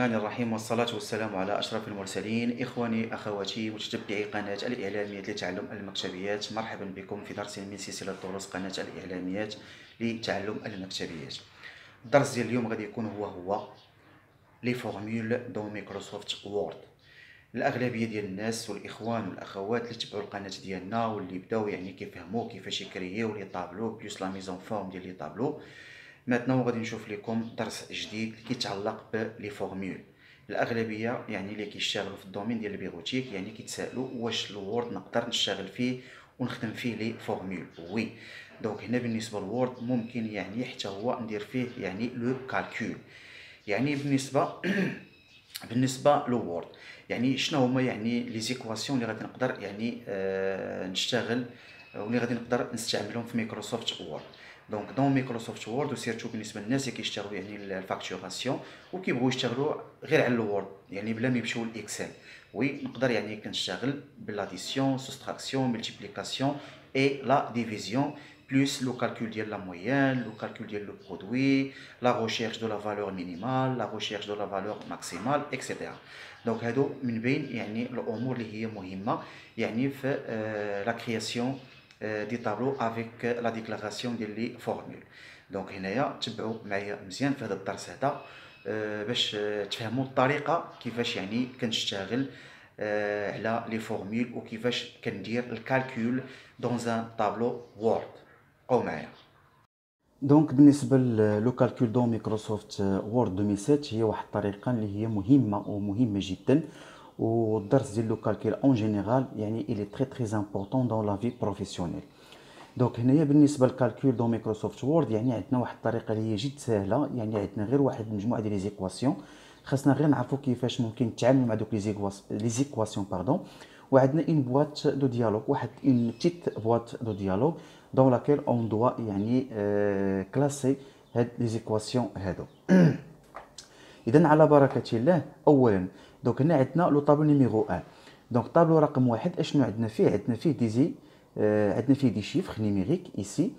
الرحمن الرحيم، والصلاة والسلام على أشرف المرسلين. إخواني أخواتي متتبعي قناة الإعلاميات لتعلم المكتبيات، مرحبا بكم في درس من سلسلة دروس قناة الإعلاميات لتعلم المكتبيات. الدرس ديال اليوم غادي يكون هو لي فورمول دون مايكروسوفت وورد. الاغلبيه ديال الناس والاخوان والاخوات اللي تبعوا القناه ديالنا واللي بداو كيفهموا كيفاش يكرييو لي طابلو بلوس لا ميزون فورم ديال لي طابلو. ماتنو غادي نشوف لكم درس جديد اللي كيتعلق بلي فورمول. الاغلبيه اللي كيشتغلوا في الدومين ديال البيروتيك كيتسائلوا واش الوورد نقدر نشتغل فيه ونخدم فيه لي فورمول. وي، دونك هنا بالنسبه للوورد ممكن حتى هو ندير فيه لو كالكول. بالنسبه بالنسبه للوورد شنو هما لي زيكواسيون اللي غادي نقدر نشتغل واللي غادي نقدر نستعملهم في مايكروسوفت وورد. دونك دون مايكروسوفت وورد، وسيرتو بالنسبه للناس اللي كيشتغلوا الفاكتوراسيون وكيبغوا يشتغلوا غير على الوورد بلا ما يمشيو للاكسل. وي، نقدر كنشتغل بالاديسيون، سوستراكسيون، ملتيبليكاسيون اي لا ديفيزيون، plus le calcul de la moyenne, le calcul du produit, la recherche de la valeur minimale, la recherche de la valeur maximale, etc. Donc هادو من بين الامور اللي هي مهمه في la création دي طابلو افيك لا ديكلاراسيون ديال لي فورمول. دونك هنايا تبعوا معايا مزيان في هذا الدرس هذا باش تفهموا الطريقه كيفاش كنشتغل على لي فورمول وكيفاش كندير الكالكول دون ان طابلو وورد. بقاو معايا. دونك بالنسبه لو كالكول دون مايكروسوفت وورد 2007 هي واحد الطريقه اللي هي مهمه جدا. والدرس ديال لو كالكول اون جينيرال الي تري امبورطون دون لا في بروفيسيونيل. دونك هنايا بالنسبه للكالكول دون مايكروسوفت وورد عندنا واحد الطريقه اللي هي جد سهله. عندنا غير واحد المجموعه ديال لي زيكواسيون، خاصنا غير نعرفوا كيفاش ممكن نتعاملوا مع دوك لي زيكواسيون وعندنا اون بواط دو ديالوج، واحد اون بتيت بواط دو ديالوج دون لاكيل اون دوا كلاسي هاد لي زيكواسيون هادو. اذا على بركه الله. اولا دونك هنا عندنا لو طابلو نيميرو 1. دونك طابلو رقم واحد اشنو عندنا فيه؟ عندنا فيه عندنا فيه دي شيفر نيميريك ايسي.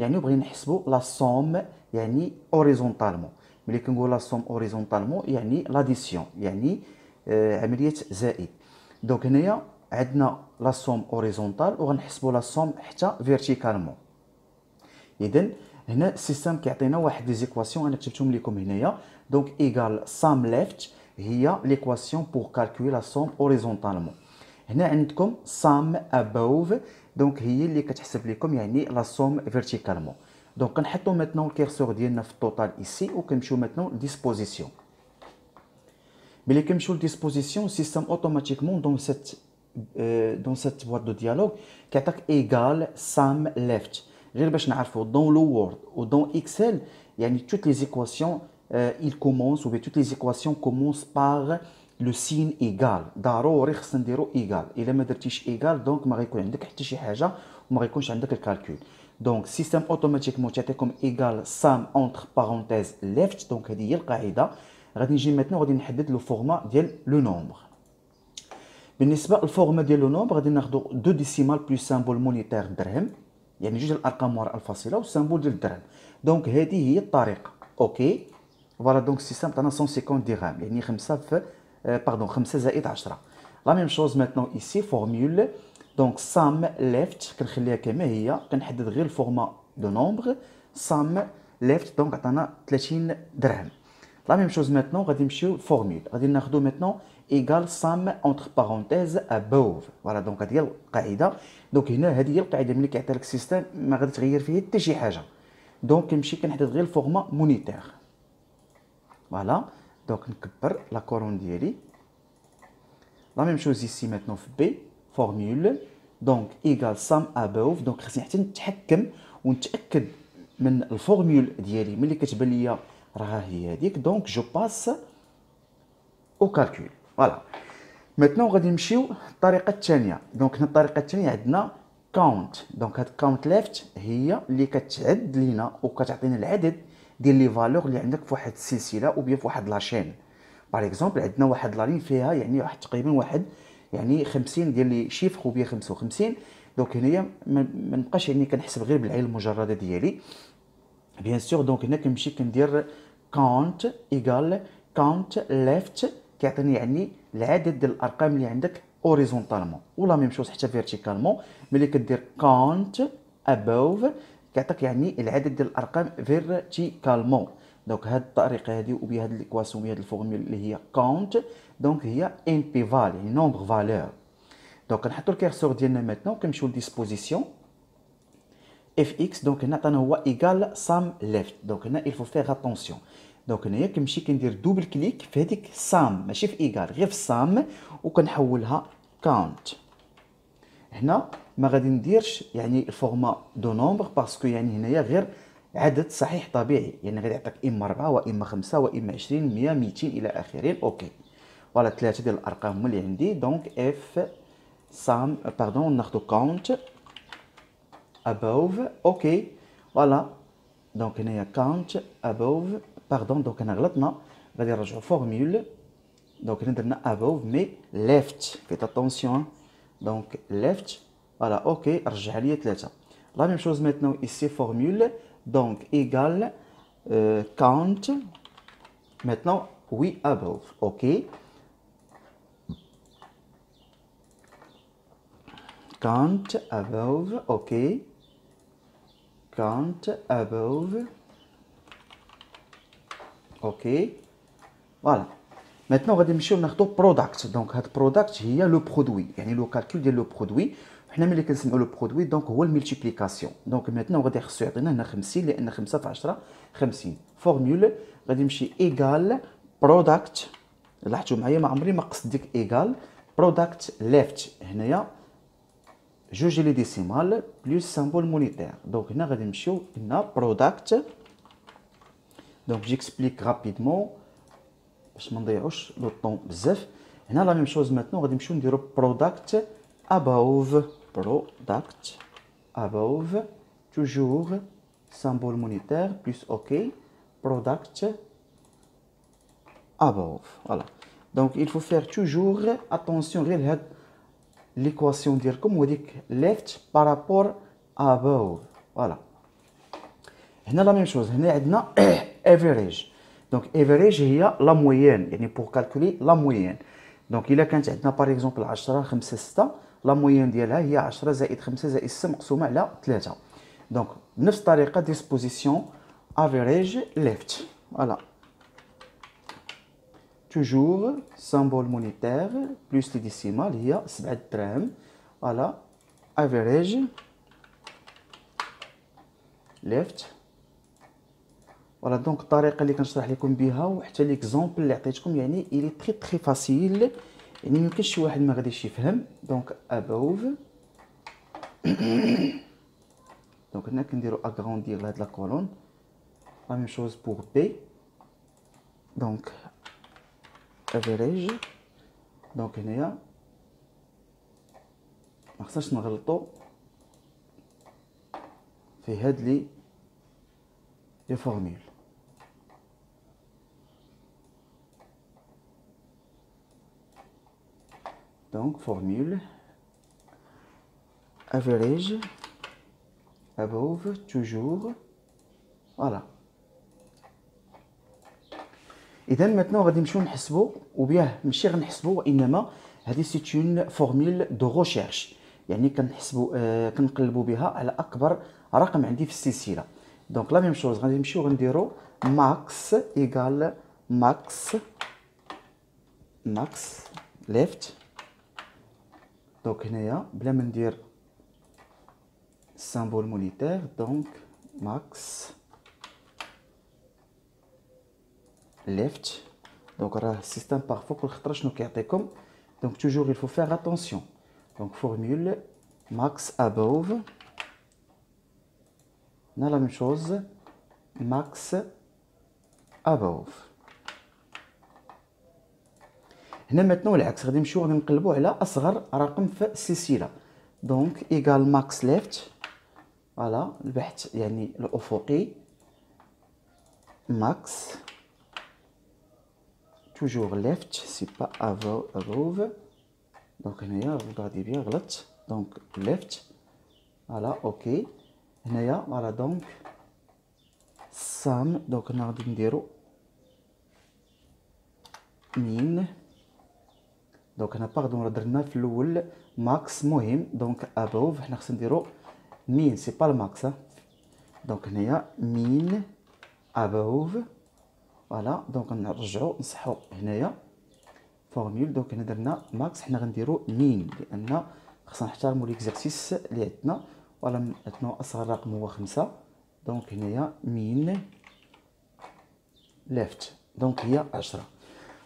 وبغينا نحسبوا لا سوم اوريزونطالمون. ملي كنقول لا سوم اوريزونطالمون لاديسيون عمليه زائد. دونك هنايا عندنا لا سوم اوريزونطال وغنحسبوا لا سوم حتى فيرتيكالمون. اذا هنا السيستم كيعطينا واحد لي زيكواسيون انا كتبتهم لكم هنايا. دونك ايغال سام ليفت هي ليكواسيون بور كالكولي لا سوم اوريزونطالمون. هنا عندكم سام ابوف، دونك هي اللي كتحسب لكم لا سوم فيرتيكالمون. دونك كنحطوا ماتنون الكيرسور ديالنا في التوتال ايسي وكنمشيو ماتنون ديسبوزيسيون. ملي كنمشيو لديسبوزيسيون السيستم اوتوماتيكمون دون سيت بواط دو ديالوج كيعطيك ايغال سام ليفت. غير باش نعرفوا دون لو وورد و دون اكسل toutes les équations ils commencent ou bien toutes les équations commencent par le signe égal. ضروري خصنا نديرو ايغال. الا ما درتيش ايغال دونك ما غيكون عندك حتى شي حاجه وما غيكونش عندك الكالكول. دونك السيستم اوتوماتيكمون تعطيكم ايغال سام اونتر بارونتيز ليفت. دونك هذه هي القاعده. غادي نجي ماتنو غادي نحدد لو فورما ديال لو نومبر. بالنسبه للفورما ديال لو نومبر غادي ناخذ دو ديسيمال بلس سامبول مونيتير درهم، جوج الارقام وراء الفاصله والسامبول ديال الدرهم. دونك هذه هي الطريقه. اوكي فوالا. دونك السيستم عطانا 150 درهم 5 في 5 زائد 10. لا ميم شوز ماتنون ايسي فورمول. دونك سام ليفت كنخليها كما هي، كنحدد غير الفورما دو نومبر سام ليفت. دونك عطانا 30 درهم. لا ميم شوز ماتنون غادي نمشيو فورمول، غادي ناخذو ماتنون ايغال سام اونتر بارونتيز ابوف. فوالا دونك هذه هي القاعده. دونك هنا هذه هي القاعده ملي كيعطي لك السيستم ما غادي تغير فيه حتى شي حاجه. دونك كنمشي كنحدد غير الفورما مونيتير. فوالا دونك نكبر لا كورون ديالي. لا ميم شوز ايسي ماتنون في بي فورمول. دونك ايغال سام ابوف. دونك خصني حتى نتحكم ونتاكد من الفورمول ديالي ملي كتبان ليا راه هي هذيك. دونك جو باس او كالكول. فوالا ماتنون غادي نمشيو للطريقه الثانيه. دونك هنا الطريقه الثانيه عندنا كاونت. دونك هاد كاونت ليفت هي اللي كتعد لينا وكتعطينا العدد ديال لي فالور اللي عندك في واحد السلسله او بيان في واحد لاشين. باغ اكزومبل عندنا واحد لا لين فيها واحد تقريبا واحد 50 ديال لي شيفر او بيان 55. دونك هنايا ما نبقاش كنحسب غير بالعين المجرده ديالي بيان سور. دونك هنا كنمشي كندير كاونت ايغال كاونت ليفت كيعطيني يعني العدد ديال الارقام اللي عندك اوريزونتالمون، ولا ميم شوز حتى فيرتيكالمون. ملي كدير كاونت ابوف كيعطيك يعني العدد ديال الارقام فيرتيكالمون. دونك هاد الطريقه هادي وبها هاد ليكواسيون بها هاد الفورمول اللي هي كاونت، دونك هي انتيفال يعني نومبر فالور. دونك كنحطوا الكيرسور ديالنا ماتنون كنمشيو لديسبوزيسيون اف اكس. دونك هنا عطانا هو ايكال سام ليفت. دونك هنا il faut faire attention. دونك هنايا كنمشي كندير دوبل كليك في هذيك سام، ماشي في ايكال، غير في سام، وكنحولها كاونت. هنا ما غادي نديرش يعني الفورما دو نومبر باسكو يعني هنايا غير عدد صحيح طبيعي، يعني غادي يعطيك اما 4 واما 5 واما 20 100 200 الى اخره. اوكي فوالا ثلاثه ديال الارقام هما اللي عندي. دونك اف سام باردون ناخذ كاونت above. اوكي فوالا دونك هنايا count above باردون. دونك هنا غلطنا غادي نرجعو فورمول. دونك هنا درنا above مي left فيت اتونسيون. دونك left فوالا اوكي رجع ليا 3. لا ميم شوز ميتنون ici formule donc égale count maintenant oui above. اوكي count above. اوكي count above. اوكي فوالا maintenant غادي نمشيو ناخذ برودكت. دونك هاد برودكت هي لو برودوي، يعني لو كالكول ديال لو برودوي. حنا ملي كنسمعوا لو برودوي دونك هو الملتيبليكاسيون. دونك maintenant غادي خصو يعطينا هنا 50 لان 5 في 10 50. فورمول غادي نمشي ايكال برودكت. لاحظتوا معايا ما عمري ما قصت ديك ايكال برودكت ليفت. هنايا جوج لي ديسيمال بلس سامبول مونيتير. دونك هنا غادي نمشيو هنا برودكت. دونك جيكسبليك رابيدمون باش ما نضيعوش لو طون بزاف. هنا لا ميم شوز ماتنون غادي نمشيو نديرو برودكت ابوف. برودكت ابوف توجور سامبول مونيتير بلس اوكي برودكت above. Voilà. Donc il faut faire toujours attention غير هاد l'équation ديالكم وديك left par rapport above. Voilà. هنا لا ميم شوز هنا عندنا average. دونك average هي لا مويان، يعني pour calculer لا مويان. دونك الا كانت عندنا باغ اكزومبل 10 5 6 لا مويان ديالها هي 10 زائد 5 زائد 6 مقسومه على 3. دونك بنفس الطريقه ديسبوزيسيون average left. Voilà. toujours symbole monétaire plus les décimales هي 7 دراهم. فوالا average left. فوالا دونك الطريقه اللي كنشرح لكم بها وحتى ليكزامبل اللي عطيتكم يعني الي تري تري فاسيل، يعني ميمكنش شي واحد ما غاديش يفهم. دونك above. دونك هنا كنديرو اغراندير لهاد لا كولون. لا ميم شوز بور بي. دونك average. دونك هنايا ما خصناش نغلطو في هاد لي فورمول. دونك فورمول average above toujours. فوالا اذا ماتنون غادي نمشيو نحسبوا وبياه ماشي غنحسبوا وانما هذه سي اون فورمول دو ريشيرش، يعني كنحسبوا كنقلبوا بها على اكبر رقم عندي في السلسله. دونك لا ميم شوز غادي نمشيو غنديروا ماكس ايكال ماكس ليفت. دونك هنايا بلا ما ندير سامبول مونيتير. دونك ماكس left. دونك راه السيستم بارفو كل خطره شنو كيعطيكم. دونك توجور il faut faire attention. دونك فورمول max above. هنا لا ميم شوز max above. هنا ماتنو العكس غادي نمشيو غادي نقلبوا على اصغر رقم في السلسله. دونك ايكال ماكس ليفت. فوالا البحث يعني الافقي ماكس toujours left c'est pas above. دونك هنايا غادي بيا غلط. دونك left. فوالا اوكي هنايا فوالا دونك sum. دونك هنا غادي نديرو مين. دونك هنا باردون درنا في الاول ماكس مهم، دونك ابوف حنا خصنا نديرو مين سي با الماكس. دونك هنايا مين ابوف. فوالا دونك نرجعو نصحو هنايا فورمول. دونك هنا درنا ماكس، حنا غنديرو مين لان خصنا نحترمو ليكزارسيس اللي عندنا. فوالا عندنا اصغر رقم هو 5. دونك هنايا مين ليفت دونك هي 10.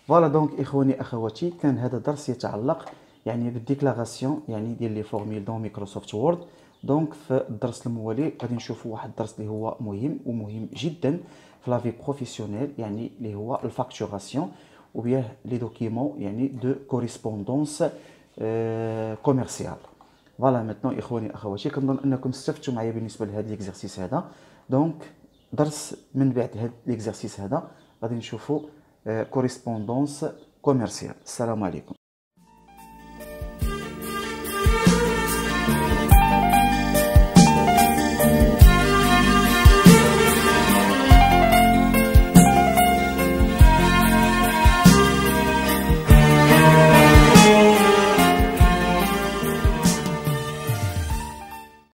فوالا دونك اخواني اخواتي، كان هذا الدرس يتعلق يعني بالديكلاراسيون يعني ديال لي فورمول دون مايكروسوفت وورد. دونك في الدرس الموالي غادي نشوفوا واحد الدرس اللي هو مهم ومهم جدا في لافي بروفيسيونيل، يعني اللي هو الفاكتوراسيون وبياه لي دوكيمون يعني دو كوريسبوندونس كوميرسيال. فوالا ماتنون اخواني اخواتي، كنظن انكم استفدتوا معايا بالنسبه لهذا ليكزارسيس هذا. دونك درس من بعد هذا ليكزارسيس هذا غادي نشوفوا كوريسبوندونس كوميرسيال. السلام عليكم.